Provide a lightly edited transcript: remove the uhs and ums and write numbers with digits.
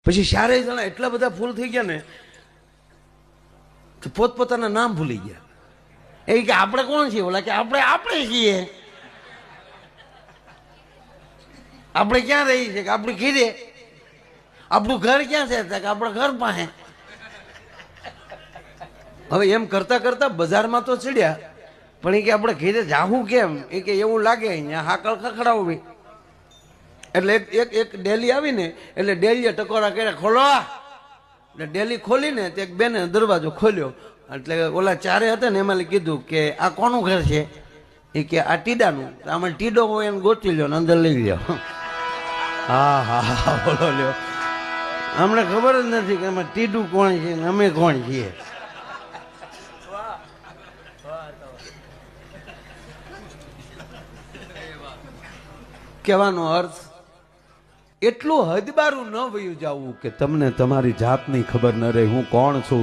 પછી 4 જણા એટલા બધા ફૂલ થઈ ગયા ને તો પોતપોતાના નામ ભૂલી ગયા. એ કે આપણે કોણ છીએ? ઓલા કે આપણે છીએ. આપણે ક્યાં રહી છે? કે આપણે ઘીરે. આપણું ઘર ક્યાં છે? કે આપણા ઘર પાસે. હવે એમ કરતા કરતા બજારમાં તો ચડ્યા, પણ એ કે આપણે ઘીરે જાવું કેમ? એ કે એવું લાગે અહીંયા હાકલ ખખડાવવી. એટલે એક ડેલી આવીને એટલે ડેલીએ ટકોરા કર્યા, ખોલો. એટલે ડેલી ખોલીને તે એક બેને દરવાજો ખોલ્યો. એટલે ઓલા 4 હતા ને એમાં કીધું કે આ કોનું ઘર છે? એ કે આ ટીડાનું. આમાં ટીડો હોય એને ગોતી લ્યો ને અંદર લઈ લ્યો. હા હા હા બોલો લ્યો. અમને ખબર જ નથી કે એમાં ટીડું કોણ છે ને અમે કોણ છીએ. કહેવાનો અર્થ એટલું હદબારું ન વયું જવું કે તમને તમારી જાતની ખબર ન રહે હું કોણ છું.